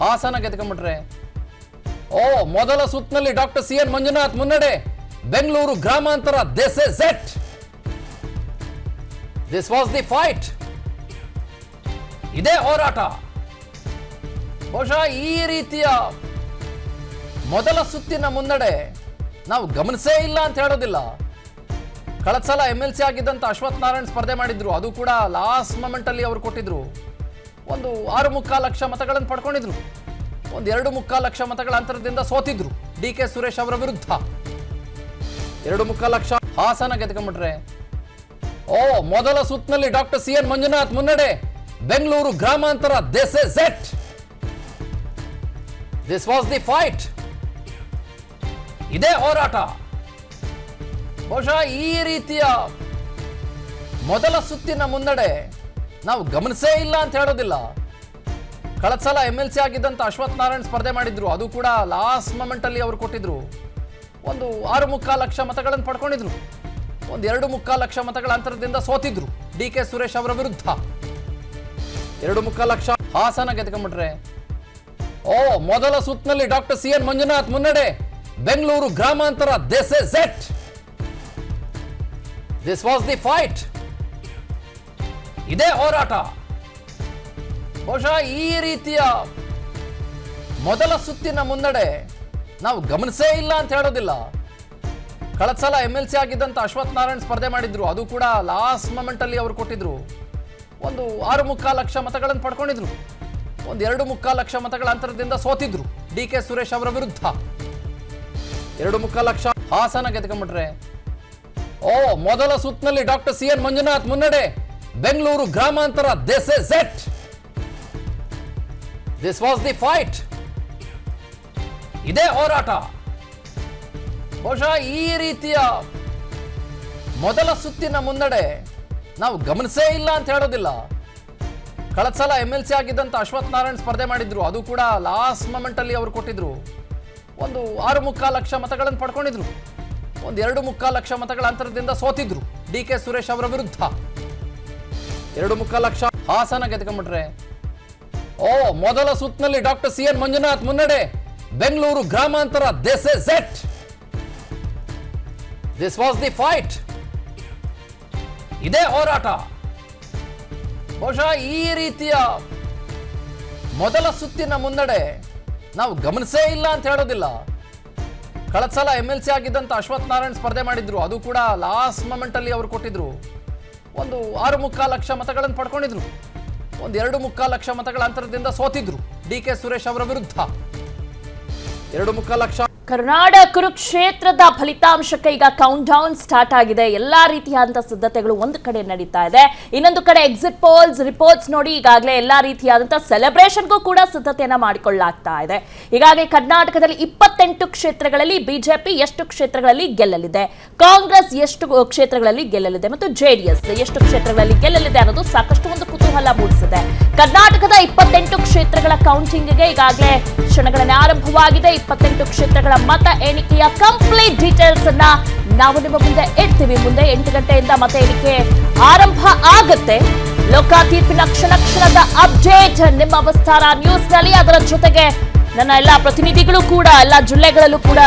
ಹಾಸನ ಗೆದ್ಕೊಂಡ್ಬಿಟ್ರೆ. ಓ ಮೊದಲ ಸುತ್ತಿನಲ್ಲಿ doctor CN Manjunath ಮುನ್ನಡೆ. ಬೆಂಗಳೂರು ಗ್ರಾಮಾಂತರ this is it. This was the fight. ಇದೇ ಹೋರಾಟ. ಬಹುಶಃ ಈ ರೀತಿಯ ಮೊದಲ ಸುತ್ತಿನ ಮುನ್ನಡೆ ನಾವು ಗಮನಿಸೇ ಇಲ್ಲ ಅಂತ ಹೇಳೋದಿಲ್ಲ. ಕಳೆದ ಸಲ MLC ಆಗಿದ್ದಂತ ಅಶ್ವಥ್ ನಾರಾಯಣ್ ಸ್ಪರ್ಧೆ ಮಾಡಿದ್ರು, ಅದು ಕೂಡ ಲಾಸ್ಟ್ ಮೊಮೆಂಟ್ ಅಲ್ಲಿ ಅವರು ಕೊಟ್ಟಿದ್ರು. ಒಂದು 6.25 ಲಕ್ಷ ಮತಗಳನ್ನು ಪಡ್ಕೊಂಡಿದ್ರು. ಒಂದು 2.25 ಲಕ್ಷ ಮತಗಳ ಅಂತರದಿಂದ ಸೋತಿದ್ರು DK ಸುರೇಶ್ ಅವರ ವಿರುದ್ಧ. 2.25 ಲಕ್ಷ. ಹಾಸನ ಗೆದ್ಕೊಂಡ್ಬಿಟ್ರೆ. ಓ ಮೊದಲ ಸುತ್ತಿನಲ್ಲಿ ಡಾಕ್ಟರ್ ಸಿಎನ್ ಮಂಜುನಾಥ್ ಮುನ್ನಡೆ. ಬೆಂಗಳೂರು ಗ್ರಾಮಾಂತರ this is it. This was the fight. ಇದೇ ಹೋರಾಟ. ಬಹುಶಃ ಈ ರೀತಿಯ ಮೊದಲ ಸುತ್ತಿನ ಮುನ್ನಡೆ ನಾವು ಗಮನಿಸೇ ಇಲ್ಲ ಅಂತ ಹೇಳೋದಿಲ್ಲ. ಕಳೆದ ಸಲ MLC ಆಗಿದ್ದಂತ ಅಶ್ವಥ್ ನಾರಾಯಣ್ ಸ್ಪರ್ಧೆ ಮಾಡಿದ್ರು, ಅದು ಕೂಡ ಲಾಸ್ಟ್ ಮೊಮೆಂಟ್ ಅಲ್ಲಿ ಅವರು ಕೊಟ್ಟಿದ್ರು. ಒಂದು 6.25 ಲಕ್ಷ ಮತಗಳನ್ನು ಪಡ್ಕೊಂಡಿದ್ರು. ಒಂದು 2.25 ಲಕ್ಷ ಮತಗಳ ಅಂತರದಿಂದ ಸೋತಿದ್ರು DK ಸುರೇಶ್ ಅವರ ವಿರುದ್ಧ. 2.25 ಲಕ್ಷ. ಹಾಸನ ಗೆದ್ಕೊಂಡ್ಬಿಟ್ರೆ. ಓ ಮೊದಲ ಸುತ್ತಿನಲ್ಲಿ ಡಾಕ್ಟರ್ ಸಿಎನ್ ಮಂಜುನಾಥ್ ಮುನ್ನಡೆ. ಬೆಂಗಳೂರು ಗ್ರಾಮಾಂತರ this is it. This was the fight. ಇದೇ ಹೋರಾಟ. ಬಹುಶಃ ಈ ರೀತಿಯ ಮೊದಲ ಸುತ್ತಿನ ಮುನ್ನಡೆ ನಾವು ಗಮನಿಸೇ ಇಲ್ಲ ಅಂತ ಹೇಳೋದಿಲ್ಲ. ಕಳೆದ ಸಲ MLC ಆಗಿದ್ದಂತ ಅಶ್ವಥ್ ನಾರಾಯಣ್ ಸ್ಪರ್ಧೆ ಮಾಡಿದ್ರು, ಅದು ಕೂಡ ಲಾಸ್ಟ್ ಮೊಮೆಂಟ್ ಅಲ್ಲಿ ಅವರು ಕೊಟ್ಟಿದ್ರು. ಒಂದು 6.25 ಲಕ್ಷ ಮತಗಳನ್ನು ಪಡ್ಕೊಂಡಿದ್ರು. ಒಂದು 2.25 ಲಕ್ಷ ಮತಗಳ ಅಂತರದಿಂದ ಸೋತಿದ್ರು DK ಸುರೇಶ್ ಅವರ ವಿರುದ್ಧ. 2.25 ಲಕ್ಷ. ಹಾಸನ ಗೆದ್ಕೊಂಡ್ಬಿಟ್ರೆ. ಓ ಮೊದಲ ಸುತ್ತಿನಲ್ಲಿ ಡಾಕ್ಟರ್ ಸಿಎನ್ ಮಂಜುನಾಥ್ ಮುನ್ನಡೆ. ಬೆಂಗಳೂರು ಗ್ರಾಮಾಂತರ this is it. This was the fight. ಇದೇ ಹೋರಾಟ. ಬಹುಶಃ ಈ ರೀತಿಯ ಮೊದಲ ಸುತ್ತಿನ ಮುನ್ನಡೆ ನಾವು ಗಮನಿಸೇ ಇಲ್ಲ ಅಂತ ಹೇಳೋದಿಲ್ಲ. ಕಳೆದ ಸಲ MLC ಆಗಿದ್ದಂತ ಅಶ್ವಥ್ ನಾರಾಯಣ್ ಸ್ಪರ್ಧೆ ಮಾಡಿದ್ರು, ಅದು ಕೂಡ ಲಾಸ್ಟ್ ಮೊಮೆಂಟ್ ಅಲ್ಲಿ ಅವರು ಕೊಟ್ಟಿದ್ರು. ಒಂದು 6.25 ಲಕ್ಷ ಮತಗಳನ್ನು ಪಡ್ಕೊಂಡಿದ್ರು. ಒಂದು 2.25 ಲಕ್ಷ ಮತಗಳ ಅಂತರದಿಂದ ಸೋತಿದ್ರು DK ಸುರೇಶ್ ಅವರ ವಿರುದ್ಧ. 2.25 ಲಕ್ಷ. ಹಾಸನ ಗೆದ್ಕೊಂಡ್ಬಿಟ್ರೆ. ಓ ಮೊದಲ ಸುತ್ತಿನಲ್ಲಿ ಡಾಕ್ಟರ್ ಸಿಎನ್ ಮಂಜುನಾಥ್ ಮುನ್ನಡೆ. ಬೆಂಗಳೂರು ಗ್ರಾಮಾಂತರ this is it. This was the fight. ಇದೇ ಹೋರಾಟ. ಬಹುಶಃ ಈ ರೀತಿಯ ಮೊದಲ ಸುತ್ತಿನ ಮುನ್ನಡೆ ನಾವು ಗಮನಿಸೇ ಇಲ್ಲ ಅಂತ ಹೇಳೋದಿಲ್ಲ. ಕಳೆದ ಸಲ MLC ಆಗಿದ್ದಂತ ಅಶ್ವಥ್ ನಾರಾಯಣ್ ಸ್ಪರ್ಧೆ ಮಾಡಿದ್ರು, ಅದು ಕೂಡ ಲಾಸ್ಟ್ ಮೊಮೆಂಟ್ ಅಲ್ಲಿ ಅವರು ಕೊಟ್ಟಿದ್ರು. ಒಂದು 6.25 ಲಕ್ಷ ಮತಗಳನ್ನು ಪಡ್ಕೊಂಡಿದ್ರು. ಒಂದು 2.25 ಲಕ್ಷ ಮತಗಳ ಅಂತರದಿಂದ ಸೋತಿದ್ರು DK ಸುರೇಶ್ ಅವರ ವಿರುದ್ಧ. 2.25 ಲಕ್ಷ. ಕರ್ನಾಟಕ ಕುರುಕ್ಷೇತ್ರದ ಫಲಿತಾಂಶಕ್ಕೆ ಈಗ ಕೌಂಟ್ ಡೌನ್ ಸ್ಟಾರ್ಟ್ ಆಗಿದೆ. ಎಲ್ಲಾ ರೀತಿಯಾದಂತಹ ಸಿದ್ಧತೆಗಳು ಒಂದು ಕಡೆ ನಡೀತಾ ಇದೆ, ಇನ್ನೊಂದು ಕಡೆ ಎಕ್ಸಿಟ್ ಪೋಲ್ಸ್ ರಿಪೋರ್ಟ್ಸ್ ನೋಡಿ ಈಗಾಗಲೇ ಎಲ್ಲಾ ರೀತಿಯಾದಂತಹ ಸೆಲೆಬ್ರೇಷನ್ಗೂ ಕೂಡ ಸಿದ್ಧತೆಯನ್ನ ಮಾಡಿಕೊಳ್ಳಲಾಗ್ತಾ ಇದೆ. ಹೀಗಾಗಿ ಕರ್ನಾಟಕದಲ್ಲಿ 28 ಕ್ಷೇತ್ರಗಳಲ್ಲಿ ಬಿಜೆಪಿ ಎಷ್ಟು ಕ್ಷೇತ್ರಗಳಲ್ಲಿ ಗೆಲ್ಲಲಿದೆ, ಕಾಂಗ್ರೆಸ್ ಎಷ್ಟು ಕ್ಷೇತ್ರಗಳಲ್ಲಿ ಗೆಲ್ಲಲಿದೆ ಮತ್ತು JDS ಎಷ್ಟು ಕ್ಷೇತ್ರಗಳಲ್ಲಿ ಗೆಲ್ಲಲಿದೆ ಅನ್ನೋದು ಸಾಕಷ್ಟು ಒಂದು ಕುತೂಹಲ ಮೂಡಿಸಿದೆ. ಕರ್ನಾಟಕದ 28 ಕ್ಷೇತ್ರಗಳ ಕೌಂಟಿಂಗ್ಗೆ ಈಗಾಗಲೇ ಕ್ಷಣಗಣನೆ ಆರಂಭವಾಗಿದೆ. 28 ಕ್ಷೇತ್ರಗಳ ಮತ ಎಣಿಕೆಯ ಕಂಪ್ಲೀಟ್ ಡೀಟೇಲ್ಸ್ ಅನ್ನ ನಾವು ನಿಮ್ಮ ಮುಂದೆ ಇಡ್ತೀವಿ. ಮುಂದೆ 8 ಗಂಟೆಯಿಂದ ಮತ ಎಣಿಕೆ ಆರಂಭ ಆಗುತ್ತೆ. ಲೋಕ ತೀರ್ಪಿನ ಕ್ಷಣದ ಅಪ್ಡೇಟ್ ನಿಮ್ಮ ವಿಸ್ತಾರ ನ್ಯೂಸ್ ನಲ್ಲಿ. ಅದರ ಜೊತೆಗೆ ನನ್ನ ಎಲ್ಲಾ ಪ್ರತಿನಿಧಿಗಳು ಕೂಡ ಎಲ್ಲಾ ಜಿಲ್ಲೆಗಳಲ್ಲೂ ಕೂಡ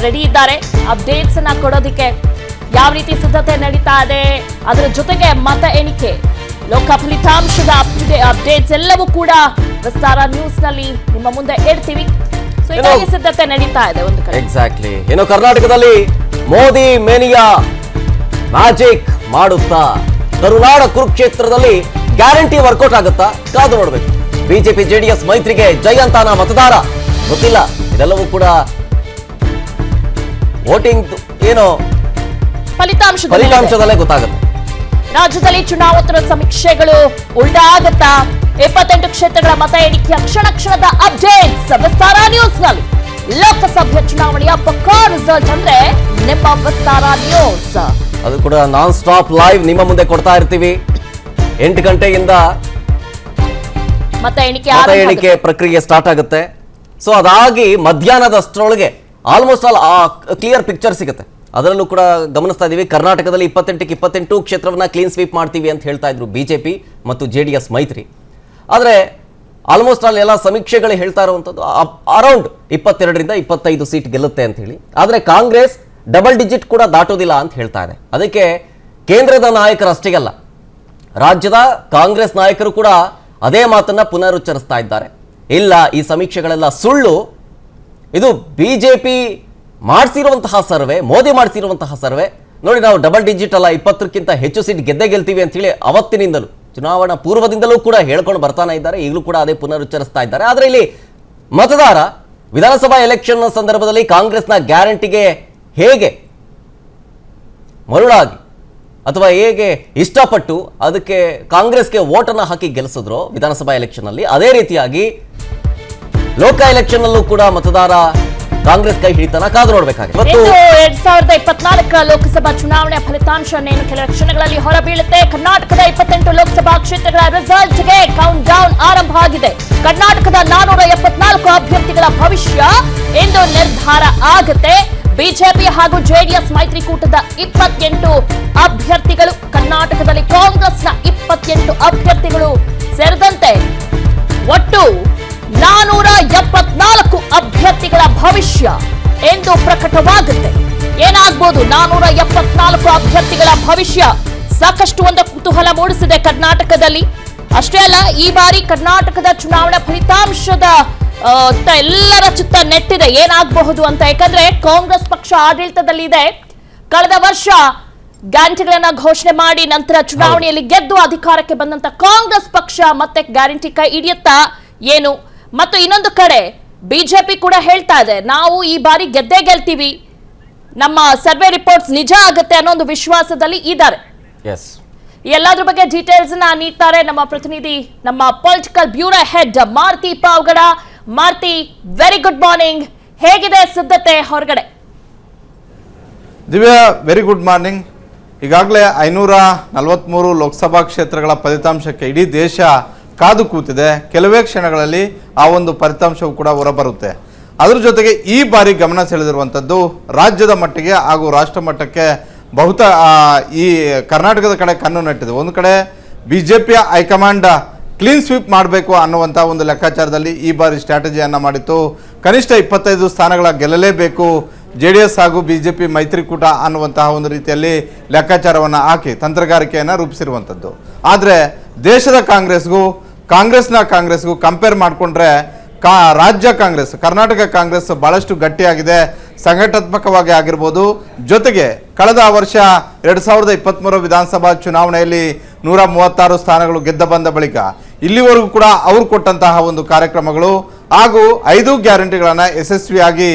ರೆಡಿ ಇದ್ದಾರೆ ಅಪ್ಡೇಟ್ಸ್ ಅನ್ನ ಕೊಡೋದಿಕ್ಕೆ. ಯಾವ ರೀತಿ ಸಿದ್ಧತೆ ನಡೀತಾ ಇದೆ, ಅದರ ಜೊತೆಗೆ ಮತ ಎಣಿಕೆ, ಲೋಕ ಫಲಿತಾಂಶದ ಅಪ್ಡೇಟ್ಸ್ ಎಲ್ಲವೂ ಕೂಡ ವಿಸ್ತಾರ ನ್ಯೂಸ್ ನಲ್ಲಿ ನಿಮ್ಮ ಮುಂದೆ ಇಡ್ತೀವಿ. ಸಿದ್ಧತೆ ನಡೀತಾ ಇದೆ ಒಂದು ಕಡೆ. ಎಕ್ಸಾಕ್ಟ್ಲಿ. ಇನ್ನು ಕರ್ನಾಟಕದಲ್ಲಿ ಮೋದಿ ಮೇನಿಯಾ ಮ್ಯಾಜಿಕ್ ಮಾಡುತ್ತಾ ಕರುನಾಡ ಕುರುಕ್ಷೇತ್ರದಲ್ಲಿ ಗ್ಯಾರಂಟಿ ವರ್ಕೌಟ್ ಆಗುತ್ತಾ? ಕಾದು ನೋಡ್ಬೇಕು. ಬಿಜೆಪಿ JDS ಮೈತ್ರಿಗೆ ಜಯಂತಾನ ಮತದಾರ ಗೊತ್ತಿಲ್ಲ. ಇದೆಲ್ಲವೂ ಕೂಡ ವೋಟಿಂಗ್ ಏನೋ ಫಲಿತಾಂಶದಲ್ಲೇ ಗೊತ್ತಾಗುತ್ತೆ. ರಾಜ್ಯದಲ್ಲಿ ಚುನಾವೋತ್ತರ ಸಮೀಕ್ಷೆಗಳು ಉಲ್ಟಾಗುತ್ತಾ? 28 ಕ್ಷೇತ್ರಗಳ ಮತ ಎಣಿಕೆಯ ಕ್ಷಣದ ಅಪ್ಡೇಟ್ಸ್ ವಿಸ್ತಾರ ನ್ಯೂಸ್ ನಲ್ಲಿ. ಲೋಕಸಭೆ ಚುನಾವಣೆಯ ಪಕ್ಕಾ ರಿಸಲ್ಟ್ ಅಂದ್ರೆ ನಿಮ್ಮ ವಿಸ್ತಾರ ನ್ಯೂಸ್. ಅದು ಕೂಡ ನಾನ್ ಸ್ಟಾಪ್ ಲೈವ್ ನಿಮ್ಮ ಮುಂದೆ ಕೊಡ್ತಾ ಇರ್ತೀವಿ. 8 ಗಂಟೆಯಿಂದ ಮತ ಎಣಿಕೆ ಪ್ರಕ್ರಿಯೆ ಸ್ಟಾರ್ಟ್ ಆಗುತ್ತೆ. ಸೊ ಅದಾಗಿ ಮಧ್ಯಾಹ್ನದಷ್ಟರೊಳಗೆ ಆಲ್ಮೋಸ್ಟ್ ಆಲ್ ಕ್ಲಿಯರ್ ಪಿಕ್ಚರ್ ಸಿಗುತ್ತೆ. ಅದರಲ್ಲೂ ಕೂಡ ಗಮನಿಸ್ತಾ ಇದೀವಿ, ಕರ್ನಾಟಕದಲ್ಲಿ 28ಕ್ಕೆ 28 ಕ್ಷೇತ್ರವನ್ನ ಕ್ಲೀನ್ ಸ್ವೀಪ್ ಮಾಡ್ತೀವಿ ಅಂತ ಹೇಳ್ತಾ ಇದ್ರು ಬಿಜೆಪಿ ಮತ್ತು JDS ಮೈತ್ರಿ. ಆದರೆ ಆಲ್ಮೋಸ್ಟ್ ಅಲ್ಲಿ ಎಲ್ಲ ಸಮೀಕ್ಷೆಗಳು ಹೇಳ್ತಾ ಇರುವಂಥದ್ದು ಅರೌಂಡ್ 22ರಿಂದ 25 ಸೀಟ್ ಗೆಲ್ಲುತ್ತೆ ಅಂತ ಹೇಳಿ. ಆದರೆ ಕಾಂಗ್ರೆಸ್ ಡಬಲ್ ಡಿಜಿಟ್ ಕೂಡ ದಾಟೋದಿಲ್ಲ ಅಂತ ಹೇಳ್ತಾ ಇದೆ. ಅದಕ್ಕೆ ಕೇಂದ್ರದ ನಾಯಕರು ಅಷ್ಟೇ ಅಲ್ಲ, ರಾಜ್ಯದ ಕಾಂಗ್ರೆಸ್ ನಾಯಕರು ಕೂಡ ಅದೇ ಮಾತನ್ನ ಪುನರುಚ್ಚರಿಸ್ತಾ ಇದ್ದಾರೆ. ಇಲ್ಲ, ಈ ಸಮೀಕ್ಷೆಗಳೆಲ್ಲ ಸುಳ್ಳು, ಇದು ಬಿಜೆಪಿ ಮಾಡಿಸಿರುವಂತಹ ಸರ್ವೆ, ಮೋದಿ ಮಾಡಿಸಿರುವಂತಹ ಸರ್ವೆ. ನೋಡಿ, ನಾವು ಡಬಲ್ ಡಿಜಿಟ್ ಅಲ್ಲ 20ಕ್ಕಿಂತ ಹೆಚ್ಚು ಸೀಟ್ ಗೆಲ್ತೀವಿ ಅಂತ ಹೇಳಿ ಅವತ್ತಿನಿಂದಲೂ, ಚುನಾವಣಾ ಪೂರ್ವದಿಂದಲೂ ಕೂಡ ಹೇಳ್ಕೊಂಡು ಬರ್ತಾನೆ ಇದ್ದಾರೆ. ಈಗಲೂ ಕೂಡ ಅದೇ ಪುನರುಚ್ಚರಿಸ್ತಾ ಇದ್ದಾರೆ. ಆದರೆ ಇಲ್ಲಿ ಮತದಾರ ವಿಧಾನಸಭಾ ಎಲೆಕ್ಷನ್ ಸಂದರ್ಭದಲ್ಲಿ ಕಾಂಗ್ರೆಸ್ನ ಗ್ಯಾರಂಟಿಗೆ ಹೇಗೆ ಮರುಳಾಗಿ ಅಥವಾ ಹೇಗೆ ಇಷ್ಟಪಟ್ಟು ಅದಕ್ಕೆ ಕಾಂಗ್ರೆಸ್ಗೆ ವೋಟನ್ನು ಹಾಕಿ ಗೆಲ್ಲಿಸಿದ್ರು ವಿಧಾನಸಭಾ ಎಲೆಕ್ಷನ್ ಅಲ್ಲಿ, ಅದೇ ರೀತಿಯಾಗಿ ಲೋಕ ಎಲೆಕ್ಷನ್ ಅಲ್ಲೂ ಕೂಡ ಮತದಾರ ಕಾಂಗ್ರೆಸ್ ಕೈ ಹಿಡಿತನ ಕಾದು ನೋಡಬೇಕಾಗಿದೆ. 2024 ಲೋಕಸಭಾ ಚುನಾವಣೆಯ ಫಲಿತಾಂಶ ಇನ್ನೇನು ಕೆಲ ಕ್ಷಣಗಳಲ್ಲಿ ಹೊರಬೀಳುತ್ತೆ. ಕರ್ನಾಟಕದ 28 ಲೋಕಸಭಾ ಕ್ಷೇತ್ರಗಳ ರಿಸಲ್ಟ್ಗೆ ಕೌಂಟ್ ಡೌನ್ ಆರಂಭ ಆಗಿದೆ. ಕರ್ನಾಟಕದ 474 ಅಭ್ಯರ್ಥಿಗಳ ಭವಿಷ್ಯ ಇಂದು ನಿರ್ಧಾರ ಆಗುತ್ತೆ. ಬಿಜೆಪಿ ಹಾಗೂ ಜೆಡಿಎಸ್ ಮೈತ್ರಿಕೂಟದ 28 ಅಭ್ಯರ್ಥಿಗಳು, ಕರ್ನಾಟಕದಲ್ಲಿ ಕಾಂಗ್ರೆಸ್ನ 28 ಅಭ್ಯರ್ಥಿಗಳು ಸೇರಿದಂತೆ ಒಟ್ಟು 474 ಅಭ್ಯರ್ಥಿಗಳ ಭವಿಷ್ಯ ಎಂದು ಪ್ರಕಟವಾಗುತ್ತೆ. ಏನಾಗ್ಬೋದು 474 ಅಭ್ಯರ್ಥಿಗಳ ಭವಿಷ್ಯ? ಸಾಕಷ್ಟು ಒಂದು ಕುತೂಹಲ ಮೂಡಿಸಿದೆ ಕರ್ನಾಟಕದಲ್ಲಿ. ಅಷ್ಟೇ ಅಲ್ಲ, ಈ ಬಾರಿ ಕರ್ನಾಟಕದ ಚುನಾವಣಾ ಫಲಿತಾಂಶದ ಎಲ್ಲರ ಚಿತ್ತ ನೆಟ್ಟಿದೆ ಏನಾಗಬಹುದು ಅಂತ. ಯಾಕಂದ್ರೆ ಕಾಂಗ್ರೆಸ್ ಪಕ್ಷ ಆಡಳಿತದಲ್ಲಿದೆ. ಕಳೆದ ವರ್ಷ ಗ್ಯಾರಂಟಿಗಳನ್ನ ಘೋಷಣೆ ಮಾಡಿ ನಂತರ ಚುನಾವಣೆಯಲ್ಲಿ ಗೆದ್ದು ಅಧಿಕಾರಕ್ಕೆ ಬಂದಂತ ಕಾಂಗ್ರೆಸ್ ಪಕ್ಷ ಮತ್ತೆ ಗ್ಯಾರಂಟಿ ಕೈ ಹಿಡಿಯುತ್ತಾ ಏನು? ಮತ್ತು ಇನ್ನೊಂದು ಕಡೆ ಬಿಜೆಪಿ ಕೂಡ ಹೇಳ್ತಾ ಇದೆ, ನಾವು ಈ ಬಾರಿ ಗೆದ್ದೇ ಗೆಲ್ತೀವಿ, ನಮ್ಮ ಸರ್ವೆ ರಿಪೋರ್ಟ್ಸ್ ನಿಜ ಆಗುತ್ತೆ ಅನ್ನೋ ಒಂದು ವಿಶ್ವಾಸದಲ್ಲಿ ಇದ್ದಾರೆ. ಎಲ್ಲದ್ರ ಬಗ್ಗೆ ಡೀಟೇಲ್ಸ್ ನೀಡ್ತಾರೆ ನಮ್ಮ ಪ್ರತಿನಿಧಿ, ನಮ್ಮ political bureau head Maruti Pavagada. Maruti, very good morning. ಹೇಗಿದೆ ಸಿದ್ಧತೆ ಹೊರಗಡೆ? Divya, very good morning. ಈಗಾಗಲೇ 543 ಲೋಕಸಭಾ ಕ್ಷೇತ್ರಗಳ ಫಲಿತಾಂಶಕ್ಕೆ ಇಡೀ ದೇಶ ಕಾದು ಕೂತಿದೆ. ಕೆಲವೇ ಕ್ಷಣಗಳಲ್ಲಿ ಆ ಒಂದು ಫಲಿತಾಂಶವು ಕೂಡ ಹೊರಬರುತ್ತೆ. ಅದರ ಜೊತೆಗೆ ಈ ಬಾರಿ ಗಮನ ಸೆಳೆದಿರುವಂಥದ್ದು ರಾಜ್ಯದ ಮಟ್ಟಿಗೆ ಹಾಗೂ ರಾಷ್ಟ್ರ ಮಟ್ಟಕ್ಕೆ ಈ ಕರ್ನಾಟಕದ ಕಡೆ ಕಣ್ಣು ನೆಟ್ಟಿದೆ. ಒಂದು ಕಡೆ ಬಿಜೆಪಿಯ ಹೈಕಮಾಂಡ್ ಕ್ಲೀನ್ ಸ್ವೀಪ್ ಮಾಡಬೇಕು ಅನ್ನುವಂಥ ಒಂದು ಲೆಕ್ಕಾಚಾರದಲ್ಲಿ ಈ ಬಾರಿ ಸ್ಟ್ರಾಟಜಿಯನ್ನು ಮಾಡಿತ್ತು. ಕನಿಷ್ಠ 25 ಸ್ಥಾನಗಳ ಗೆಲ್ಲಲೇಬೇಕು JDS ಹಾಗೂ ಬಿಜೆಪಿ ಮೈತ್ರಿಕೂಟ ಅನ್ನುವಂತಹ ಒಂದು ರೀತಿಯಲ್ಲಿ ಲೆಕ್ಕಾಚಾರವನ್ನು ಹಾಕಿ ತಂತ್ರಗಾರಿಕೆಯನ್ನು ರೂಪಿಸಿರುವಂಥದ್ದು. ಆದರೆ ದೇಶದ ಕಾಂಗ್ರೆಸ್ಗೂ ಕಂಪೇರ್ ಮಾಡಿಕೊಂಡ್ರೆ ರಾಜ್ಯ ಕಾಂಗ್ರೆಸ್, ಕರ್ನಾಟಕ ಕಾಂಗ್ರೆಸ್ ಬಹಳಷ್ಟು ಗಟ್ಟಿಯಾಗಿದೆ, ಸಂಘಟನಾತ್ಮಕವಾಗಿ ಆಗಿರ್ಬೋದು. ಜೊತೆಗೆ ಕಳೆದ ವರ್ಷ 2023 ವಿಧಾನಸಭಾ ಚುನಾವಣೆಯಲ್ಲಿ 136 ಸ್ಥಾನಗಳು ಗೆದ್ದ ಬಂದ ಬಳಿಕ ಇಲ್ಲಿವರೆಗೂ ಕೂಡ ಅವರು ಕೊಟ್ಟಂತಹ ಒಂದು ಕಾರ್ಯಕ್ರಮಗಳು ಹಾಗೂ 5 ಗ್ಯಾರಂಟಿಗಳನ್ನು ಯಶಸ್ವಿಯಾಗಿ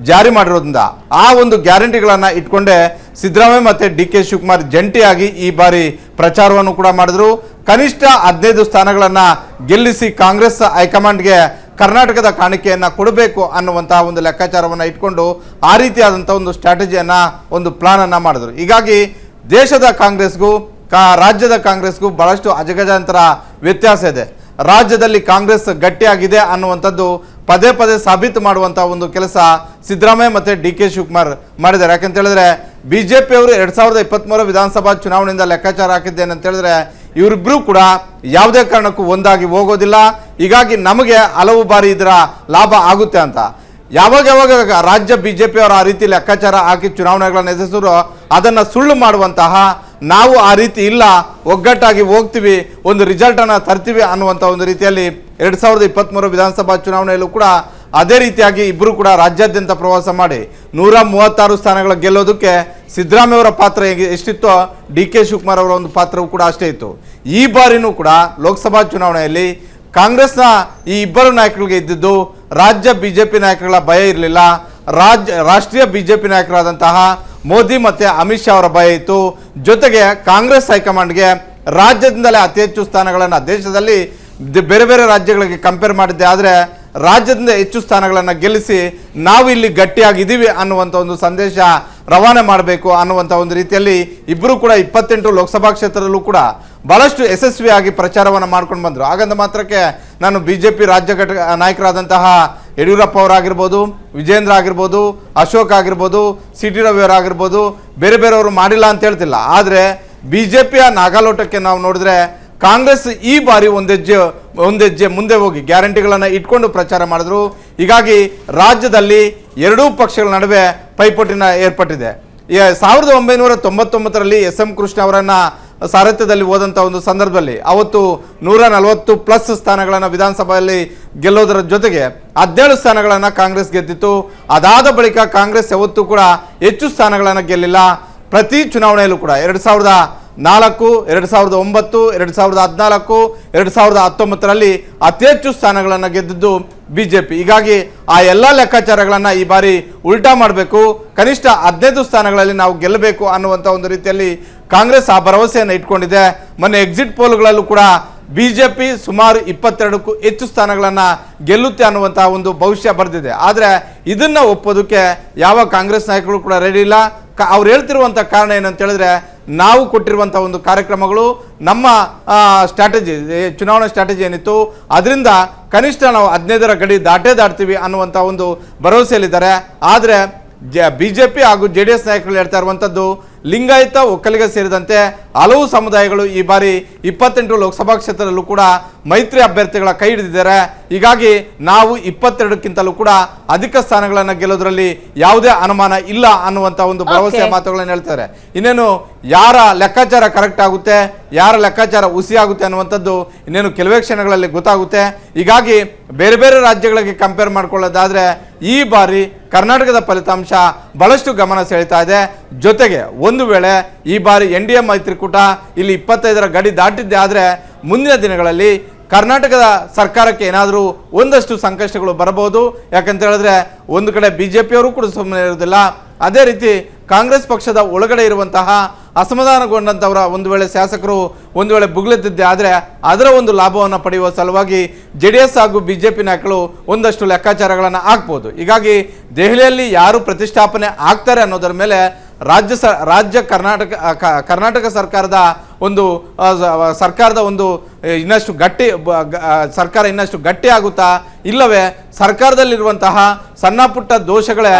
ಜಾರಿ ಮಾಡಿರೋದ್ರಿಂದ ಆ ಒಂದು ಗ್ಯಾರಂಟಿಗಳನ್ನು ಇಟ್ಕೊಂಡೇ ಸಿದ್ದರಾಮಯ್ಯ ಮತ್ತು DK ಶಿವಕುಮಾರ್ ಜಂಟಿಯಾಗಿ ಈ ಬಾರಿ ಪ್ರಚಾರವನ್ನು ಕೂಡ ಮಾಡಿದ್ರು. ಕನಿಷ್ಠ 15 ಸ್ಥಾನಗಳನ್ನು ಗೆಲ್ಲಿಸಿ ಕಾಂಗ್ರೆಸ್ ಹೈಕಮಾಂಡ್ಗೆ ಕರ್ನಾಟಕದ ಕಾಣಿಕೆಯನ್ನು ಕೊಡಬೇಕು ಅನ್ನುವಂತಹ ಒಂದು ಲೆಕ್ಕಾಚಾರವನ್ನು ಇಟ್ಕೊಂಡು ಆ ರೀತಿಯಾದಂಥ ಒಂದು ಸ್ಟ್ರಾಟಜಿಯನ್ನು, ಒಂದು ಪ್ಲಾನನ್ನು ಮಾಡಿದ್ರು. ಹೀಗಾಗಿ ದೇಶದ ಕಾಂಗ್ರೆಸ್ಗೂ ರಾಜ್ಯದ ಕಾಂಗ್ರೆಸ್ಗೂ ಬಹಳಷ್ಟು ಅಜಗಜಾಂತರ ವ್ಯತ್ಯಾಸ ಇದೆ. ರಾಜ್ಯದಲ್ಲಿ ಕಾಂಗ್ರೆಸ್ ಗಟ್ಟಿಯಾಗಿದೆ ಅನ್ನುವಂಥದ್ದು ಪದೇ ಪದೇ ಸಾಬೀತು ಮಾಡುವಂಥ ಒಂದು ಕೆಲಸ ಸಿದ್ದರಾಮಯ್ಯ ಮತ್ತು DK ಶಿವಕುಮಾರ್ ಮಾಡಿದ್ದಾರೆ. ಯಾಕಂತ ಹೇಳಿದ್ರೆ ಬಿಜೆಪಿ ಅವರು 2023 ವಿಧಾನಸಭಾ ಚುನಾವಣೆಯಿಂದ ಲೆಕ್ಕಾಚಾರ ಹಾಕಿದ್ದೇನೆ ಅಂತ ಹೇಳಿದ್ರೆ ಇವರಿಬ್ಬರೂ ಕೂಡ ಯಾವುದೇ ಕಾರಣಕ್ಕೂ ಒಂದಾಗಿ ಹೋಗೋದಿಲ್ಲ. ಹೀಗಾಗಿ ನಮಗೆ ಹಲವು ಬಾರಿ ಇದರ ಲಾಭ ಆಗುತ್ತೆ ಅಂತ ಯಾವಾಗ ರಾಜ್ಯ ಬಿಜೆಪಿ ಅವರು ಆ ರೀತಿ ಲೆಕ್ಕಾಚಾರ ಹಾಕಿ ಚುನಾವಣೆಗಳನ್ನು ಎದುರಿಸಿದ್ರು ಅದನ್ನು ಸುಳ್ಳು ಮಾಡುವಂತಹ, ನಾವು ಆ ರೀತಿ ಇಲ್ಲ, ಒಗ್ಗಟ್ಟಾಗಿ ಹೋಗ್ತೀವಿ, ಒಂದು ರಿಸಲ್ಟನ್ನು ತರ್ತೀವಿ ಅನ್ನುವಂಥ ಒಂದು ರೀತಿಯಲ್ಲಿ 2023 ವಿಧಾನಸಭಾ ಚುನಾವಣೆಯಲ್ಲೂ ಕೂಡ ಅದೇ ರೀತಿಯಾಗಿ ಇಬ್ಬರು ಕೂಡ ರಾಜ್ಯಾದ್ಯಂತ ಪ್ರವಾಸ ಮಾಡಿ 136 ಸ್ಥಾನಗಳ ಗೆಲ್ಲೋದಕ್ಕೆ ಸಿದ್ದರಾಮಯ್ಯ ಅವರ ಪಾತ್ರ ಎಷ್ಟಿತ್ತೋ DK ಶಿವಕುಮಾರ್ ಅವರ ಒಂದು ಪಾತ್ರವೂ ಕೂಡ ಅಷ್ಟೇ ಇತ್ತು. ಈ ಬಾರಿನೂ ಕೂಡ ಲೋಕಸಭಾ ಚುನಾವಣೆಯಲ್ಲಿ ಕಾಂಗ್ರೆಸ್ನ ಈ ಇಬ್ಬರು ನಾಯಕರಿಗೆ ಇದ್ದಿದ್ದು ರಾಜ್ಯ ಬಿಜೆಪಿ ನಾಯಕಗಳ ಭಯ ಇರಲಿಲ್ಲ. ರಾಷ್ಟ್ರೀಯ ಬಿಜೆಪಿ ನಾಯಕರಾದಂತಹ ಮೋದಿ ಮತ್ತು ಅಮಿತ್ ಶಾ ಅವರ ಭಯ ಇತ್ತು. ಜೊತೆಗೆ ಕಾಂಗ್ರೆಸ್ ಹೈಕಮಾಂಡ್ಗೆ ರಾಜ್ಯದಿಂದಲೇ ಅತಿ ಹೆಚ್ಚು ಸ್ಥಾನಗಳನ್ನು, ದೇಶದಲ್ಲಿ ಬೇರೆ ಬೇರೆ ರಾಜ್ಯಗಳಿಗೆ ಕಂಪೇರ್ ಮಾಡಿದ್ದೆ, ಆದರೆ ರಾಜ್ಯದಿಂದ ಹೆಚ್ಚು ಸ್ಥಾನಗಳನ್ನು ಗೆಲ್ಲಿಸಿ ನಾವು ಇಲ್ಲಿ ಗಟ್ಟಿಯಾಗಿದ್ದೀವಿ ಅನ್ನುವಂಥ ಒಂದು ಸಂದೇಶ ರವಾನೆ ಮಾಡಬೇಕು ಅನ್ನುವಂಥ ಒಂದು ರೀತಿಯಲ್ಲಿ ಇಬ್ಬರು ಕೂಡ 28 ಲೋಕಸಭಾ ಕ್ಷೇತ್ರದಲ್ಲೂ ಕೂಡ ಬಹಳಷ್ಟು ಯಶಸ್ವಿಯಾಗಿ ಪ್ರಚಾರವನ್ನು ಮಾಡ್ಕೊಂಡು ಬಂದರು. ಹಾಗಂದ ಮಾತ್ರಕ್ಕೆ ನಾನು ಬಿಜೆಪಿ ರಾಜ್ಯ ನಾಯಕರಾದಂತಹ ಯಡಿಯೂರಪ್ಪ ಅವರಾಗಿರ್ಬೋದು, ವಿಜೇಂದ್ರ ಆಗಿರ್ಬೋದು, ಅಶೋಕ್ ಆಗಿರ್ಬೋದು, CT ರವಿ ಅವರಾಗಿರ್ಬೋದು, ಬೇರೆ ಬೇರೆಯವರು ಮಾಡಿಲ್ಲ ಅಂತ ಹೇಳ್ತಿಲ್ಲ. ಆದರೆ ಬಿಜೆಪಿಯ ನಾಗಾಲೋಟಕ್ಕೆ ನಾವು ನೋಡಿದ್ರೆ ಕಾಂಗ್ರೆಸ್ ಈ ಬಾರಿ ಒಂದೆಜ್ಜೆ ಮುಂದೆ ಹೋಗಿ ಗ್ಯಾರಂಟಿಗಳನ್ನು ಇಟ್ಕೊಂಡು ಪ್ರಚಾರ ಮಾಡಿದ್ರು. ಹೀಗಾಗಿ ರಾಜ್ಯದಲ್ಲಿ ಎರಡೂ ಪಕ್ಷಗಳ ನಡುವೆ ಪೈಪೋಟಿನ ಏರ್ಪಟ್ಟಿದೆ. 1999ರಲ್ಲಿ ಎಸ್.ಎಂ. ಕೃಷ್ಣ ಅವರನ್ನ ಸಾರಥ್ಯದಲ್ಲಿ ಹೋದಂಥ ಒಂದು ಸಂದರ್ಭದಲ್ಲಿ ಅವತ್ತು 140+ ಸ್ಥಾನಗಳನ್ನು ವಿಧಾನಸಭೆಯಲ್ಲಿ ಗೆಲ್ಲೋದರ ಜೊತೆಗೆ 17 ಸ್ಥಾನಗಳನ್ನು ಕಾಂಗ್ರೆಸ್ ಗೆದ್ದಿತ್ತು. ಅದಾದ ಬಳಿಕ ಕಾಂಗ್ರೆಸ್ ಯಾವತ್ತೂ ಕೂಡ ಹೆಚ್ಚು ಸ್ಥಾನಗಳನ್ನು ಗೆಲ್ಲಿಲ್ಲ. ಪ್ರತಿ ಚುನಾವಣೆಯಲ್ಲೂ ಕೂಡ 2004, 2009, 2014, 2019ರಲ್ಲಿ ಅತಿ ಹೆಚ್ಚು ಸ್ಥಾನಗಳನ್ನು ಗೆದ್ದಿದ್ದು ಬಿಜೆಪಿ. ಹೀಗಾಗಿ ಆ ಎಲ್ಲ ಲೆಕ್ಕಾಚಾರಗಳನ್ನು ಈ ಬಾರಿ ಉಲ್ಟಾ ಮಾಡಬೇಕು, ಕನಿಷ್ಠ 15 ಸ್ಥಾನಗಳಲ್ಲಿ ನಾವು ಗೆಲ್ಲಬೇಕು ಅನ್ನುವಂಥ ಒಂದು ರೀತಿಯಲ್ಲಿ ಕಾಂಗ್ರೆಸ್ ಆ ಭರವಸೆಯನ್ನು ಇಟ್ಕೊಂಡಿದೆ. ಮೊನ್ನೆ ಎಕ್ಸಿಟ್ ಪೋಲ್ಗಳಲ್ಲೂ ಕೂಡ ಬಿಜೆಪಿ ಸುಮಾರು 22ಕ್ಕೂ ಹೆಚ್ಚು ಸ್ಥಾನಗಳನ್ನು ಗೆಲ್ಲುತ್ತೆ ಅನ್ನುವಂಥ ಒಂದು ಭವಿಷ್ಯ ಬರೆದಿದೆ. ಆದರೆ ಇದನ್ನು ಒಪ್ಪೋದಕ್ಕೆ ಯಾವ ಕಾಂಗ್ರೆಸ್ ನಾಯಕರು ಕೂಡ ರೆಡಿ ಇಲ್ಲ. ಅವ್ರು ಹೇಳ್ತಿರುವಂಥ ಕಾರಣ ಏನಂತ ಹೇಳಿದ್ರೆ, ನಾವು ಕೊಟ್ಟಿರುವಂಥ ಒಂದು ಕಾರ್ಯಕ್ರಮಗಳು, ನಮ್ಮ ಸ್ಟ್ರಾಟಜಿ, ಚುನಾವಣಾ ಸ್ಟ್ರಾಟಜಿ ಏನಿತ್ತು ಅದರಿಂದ ಕನಿಷ್ಠ ನಾವು 15ರ ಗಡಿ ದಾಟ್ತೀವಿ ಅನ್ನುವಂಥ ಒಂದು ಭರವಸೆಯಲ್ಲಿದ್ದಾರೆ. ಆದರೆ ಬಿಜೆಪಿ ಹಾಗೂ JDS ನಾಯಕರು ಹೇಳ್ತಾ ಇರುವಂಥದ್ದು, ಲಿಂಗಾಯತ ಒಕ್ಕಲಿಗ ಸೇರಿದಂತೆ ಹಲವು ಸಮುದಾಯಗಳು ಈ ಬಾರಿ 28 ಲೋಕಸಭಾ ಕ್ಷೇತ್ರದಲ್ಲೂ ಕೂಡ ಮೈತ್ರಿ ಅಭ್ಯರ್ಥಿಗಳ ಕೈ ಹಿಡಿದಿದ್ದಾರೆ. ಹೀಗಾಗಿ ನಾವು 22ಕ್ಕಿಂತಲೂ ಕೂಡ ಅಧಿಕ ಸ್ಥಾನಗಳನ್ನು ಗೆಲ್ಲೋದ್ರಲ್ಲಿ ಯಾವುದೇ ಅನುಮಾನ ಇಲ್ಲ ಅನ್ನುವಂಥ ಒಂದು ಭರವಸೆಯ ಮಾತುಗಳನ್ನು ಹೇಳ್ತಾರೆ. ಇನ್ನೇನು ಯಾರ ಲೆಕ್ಕಾಚಾರ ಕರೆಕ್ಟ್ ಆಗುತ್ತೆ, ಯಾರ ಲೆಕ್ಕಾಚಾರ ಹುಸಿ ಆಗುತ್ತೆ ಅನ್ನುವಂಥದ್ದು ಇನ್ನೇನು ಕೆಲವೇ ಕ್ಷಣಗಳಲ್ಲಿ ಗೊತ್ತಾಗುತ್ತೆ. ಹೀಗಾಗಿ ಬೇರೆ ಬೇರೆ ರಾಜ್ಯಗಳಿಗೆ ಕಂಪೇರ್ ಮಾಡ್ಕೊಳ್ಳೋದಾದ್ರೆ ಈ ಬಾರಿ ಕರ್ನಾಟಕದ ಫಲಿತಾಂಶ ಬಹಳಷ್ಟು ಗಮನ ಸೆಳೀತಾ ಇದೆ. ಜೊತೆಗೆ ಒಂದು ವೇಳೆ ಈ ಬಾರಿ NDA ಮೈತ್ರಿಕೂಟ ಇಲ್ಲಿ 25ರ ಗಡಿ ದಾಟಿದ್ದೆ ಆದರೆ ಮುಂದಿನ ದಿನಗಳಲ್ಲಿ ಕರ್ನಾಟಕದ ಸರ್ಕಾರಕ್ಕೆ ಏನಾದರೂ ಒಂದಷ್ಟು ಸಂಕಷ್ಟಗಳು ಬರಬಹುದು. ಯಾಕಂತ ಹೇಳಿದ್ರೆ ಒಂದು ಕಡೆ ಬಿಜೆಪಿಯವರು ಕೂಡ ಸುಮ್ಮನೆ ಇರೋದಿಲ್ಲ, ಅದೇ ರೀತಿ ಕಾಂಗ್ರೆಸ್ ಪಕ್ಷದ ಒಳಗಡೆ ಇರುವಂತಹ ಅಸಮಾಧಾನಗೊಂಡಂಥವರ ಒಂದು ವೇಳೆ ಶಾಸಕರು ಒಂದು ವೇಳೆ ಬುಗ್ಲೆದ್ದಿದ್ದೆ ಆದರೆ ಅದರ ಒಂದು ಲಾಭವನ್ನು ಪಡೆಯುವ ಸಲುವಾಗಿ JDS ಹಾಗೂ ಬಿಜೆಪಿ ನಾಯಕರು ಒಂದಷ್ಟು ಲೆಕ್ಕಾಚಾರಗಳನ್ನು ಹಾಕ್ಬೋದು. ಹೀಗಾಗಿ ದೆಹಲಿಯಲ್ಲಿ ಯಾರು ಪ್ರತಿಷ್ಠಾಪನೆ ಆಗ್ತಾರೆ ಅನ್ನೋದರ ಮೇಲೆ ಕರ್ನಾಟಕ ಸರ್ಕಾರದ ಒಂದು ಇನ್ನಷ್ಟು ಸರ್ಕಾರ ಇನ್ನಷ್ಟು ಗಟ್ಟಿ ಆಗುತ್ತಾ, ಇಲ್ಲವೇ ಸರ್ಕಾರದಲ್ಲಿರುವಂತಹ ಸಣ್ಣ ಪುಟ್ಟ ದೋಷಗಳೇ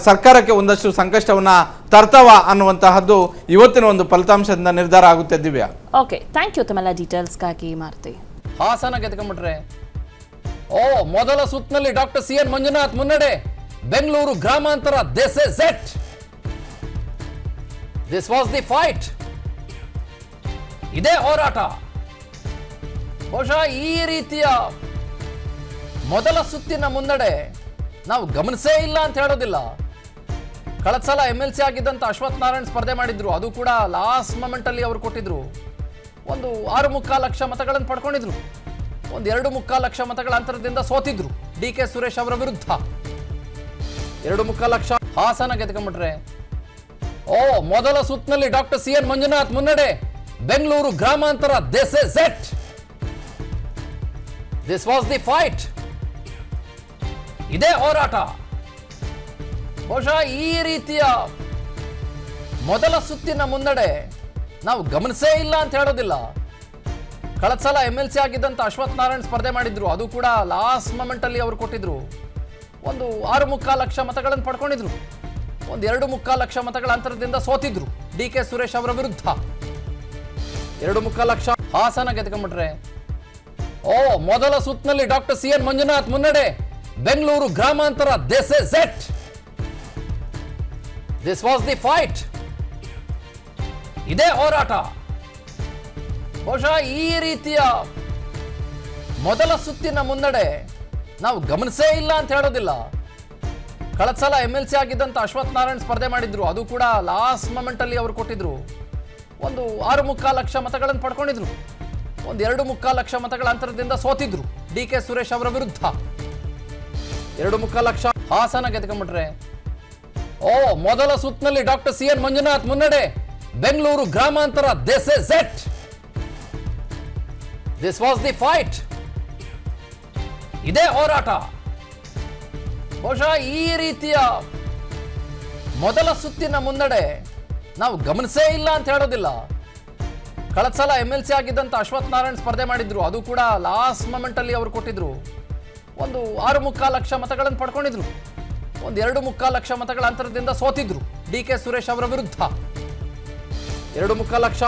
ಸರ್ಕಾರಕ್ಕೆ ಒಂದಷ್ಟು ಸಂಕಷ್ಟವನ್ನ ತರ್ತಾವ ಅನ್ನುವಂತಹದ್ದು ಇವತ್ತಿನ ಒಂದು ಫಲಿತಾಂಶದಿಂದ ನಿರ್ಧಾರ ಆಗುತ್ತೆ. ದಿವ್ಯಾ, ಓಕೆ, ಥ್ಯಾಂಕ್ ಯು ತಮ್ಮೆಲ್ಲ ಡೀಟೇಲ್ಸ್ಗಾಗಿ. ಮಾರುತಿ, ಹಾಸನ ಗೆದ್ಕೊಂಡ್ಬಿಟ್ರೆ ಮೊದಲ ಸುತ್ತಿನಲ್ಲಿ ಡಾಕ್ಟರ್ CN ಮಂಜುನಾಥ್ ಮುನ್ನಡೆ. ಬೆಂಗಳೂರು ಗ್ರಾಮಾಂತರ ದಿಸ್ ವಾಸ್ ದಿ ಫೈಟ್. ಇದೇ ಹೋರಾಟ. ಬಹುಶಃ ಈ ರೀತಿಯ ಮೊದಲ ಸುತ್ತಿನ ಮುನ್ನಡೆ ನಾವು ಗಮನಿಸೇ ಇಲ್ಲ ಅಂತ ಹೇಳೋದಿಲ್ಲ. ಕಳೆದ ಸಲ MLC ಆಗಿದ್ದಂತ ಅಶ್ವಥ್ ನಾರಾಯಣ್ ಸ್ಪರ್ಧೆ ಮಾಡಿದ್ರು, ಅದು ಕೂಡ ಲಾಸ್ಟ್ ಮೊಮೆಂಟ್ ಅಲ್ಲಿ ಅವರು ಕೊಟ್ಟಿದ್ರು. ಒಂದು 6.25 ಲಕ್ಷ ಮತಗಳನ್ನು ಪಡ್ಕೊಂಡಿದ್ರು. ಒಂದು 2.25 ಲಕ್ಷ ಮತಗಳ ಅಂತರದಿಂದ ಸೋತಿದ್ರು DK ಸುರೇಶ್ ಅವರ ವಿರುದ್ಧ. 2.25 ಲಕ್ಷ. ಹಾಸನ ಗೆದ್ಕೊಂಡ್ಬಿಟ್ರೆ ಮೊದಲ ಸುತ್ತಿನಲ್ಲಿ ಡಾಕ್ಟರ್ CN ಮಂಜುನಾಥ್ ಮುನ್ನಡೆ. ಬೆಂಗಳೂರು ಗ್ರಾಮಾಂತರ ದಿಸ್ ವಾಸ್ ದಿ ಫೈಟ್. ಇದೇ ಹೋರಾಟ. ಬಹುಶಃ ಈ ರೀತಿಯ ಮೊದಲ ಸುತ್ತಿನ ಮುನ್ನಡೆ ನಾವು ಗಮನಿಸೇ ಇಲ್ಲ ಅಂತ ಹೇಳೋದಿಲ್ಲ. ಕಳೆದ ಸಲ MLC ಆಗಿದ್ದಂತ ಅಶ್ವಥ್ ನಾರಾಯಣ್ ಸ್ಪರ್ಧೆ ಮಾಡಿದ್ರು, ಅದು ಕೂಡ ಲಾಸ್ಟ್ ಮೊಮೆಂಟ್ ಅಲ್ಲಿ ಅವರು ಕೊಟ್ಟಿದ್ರು. ಒಂದು 6.25 ಲಕ್ಷ ಮತಗಳನ್ನು ಪಡ್ಕೊಂಡಿದ್ರು. ಒಂದು 2.25 ಲಕ್ಷ ಮತಗಳ ಅಂತರದಿಂದ ಸೋತಿದ್ರು DK ಸುರೇಶ್ ಅವರ ವಿರುದ್ಧ. 2.25 ಲಕ್ಷ. ಹಾಸನ ಗೆದ್ಕೊಂಡ್ಬಿಟ್ರೆ ಮೊದಲ ಸುತ್ತಿನಲ್ಲಿ ಡಾಕ್ಟರ್ CN ಮಂಜುನಾಥ್ ಮುನ್ನಡೆ. ಬೆಂಗಳೂರು ಗ್ರಾಮಾಂತರ ದಿಸ್ ವಾಸ್ ದಿ ಫೈಟ್. ಇದೇ ಹೋರಾಟ. ಬಹುಶಃ ಈ ರೀತಿಯ ಮೊದಲ ಸುತ್ತಿನ ಮುನ್ನಡೆ ನಾವು ಗಮನಿಸೇ ಇಲ್ಲ ಅಂತ ಹೇಳೋದಿಲ್ಲ. ಕಳೆದ ಸಲ MLC ಆಗಿದ್ದಂತ ಅಶ್ವಥ್ ನಾರಾಯಣ್ ಸ್ಪರ್ಧೆ ಮಾಡಿದ್ರು, ಅದು ಕೂಡ ಲಾಸ್ಟ್ ಮೊಮೆಂಟ್ ಅಲ್ಲಿ ಅವರು ಕೊಟ್ಟಿದ್ರು. ಒಂದು 6.25 ಲಕ್ಷ ಮತಗಳನ್ನು ಪಡ್ಕೊಂಡಿದ್ರು. ಒಂದು 2.25 ಲಕ್ಷ ಮತಗಳ ಅಂತರದಿಂದ ಸೋತಿದ್ರು DK ಸುರೇಶ್ ಅವರ ವಿರುದ್ಧ. 2.25 ಲಕ್ಷ. ಹಾಸನ ಗೆದ್ಕೊಂಡ್ಬಿಟ್ರೆ ಮೊದಲ ಸುತ್ತಿನಲ್ಲಿ ಡಾಕ್ಟರ್ CN ಮಂಜುನಾಥ್ ಮುನ್ನಡೆ. ಬೆಂಗಳೂರು ಗ್ರಾಮಾಂತರ ದಿಸ್ ವಾಸ್ ದಿ ಫೈಟ್. ಇದೇ ಹೋರಾಟ. ಬಹುಶಃ ಈ ರೀತಿಯ ಮೊದಲ ಸುತ್ತಿನ ಮುನ್ನಡೆ ನಾವು ಗಮನಿಸೇ ಇಲ್ಲ ಅಂತ ಹೇಳೋದಿಲ್ಲ. ಕಳೆದ ಸಲ MLC ಆಗಿದ್ದಂತ ಅಶ್ವಥ್ ನಾರಾಯಣ್ ಸ್ಪರ್ಧೆ ಮಾಡಿದ್ರು, ಅದು ಕೂಡ ಲಾಸ್ಟ್ ಮೊಮೆಂಟ್ ಅಲ್ಲಿ ಅವರು ಕೊಟ್ಟಿದ್ರು. ಒಂದು 6.25 ಲಕ್ಷ ಮತಗಳನ್ನು ಪಡ್ಕೊಂಡಿದ್ರು. ಒಂದು 2.25 ಲಕ್ಷ ಮತಗಳ ಅಂತರದಿಂದ ಸೋತಿದ್ರು DK ಸುರೇಶ್ ಅವರ ವಿರುದ್ಧ. 2.25 ಲಕ್ಷ.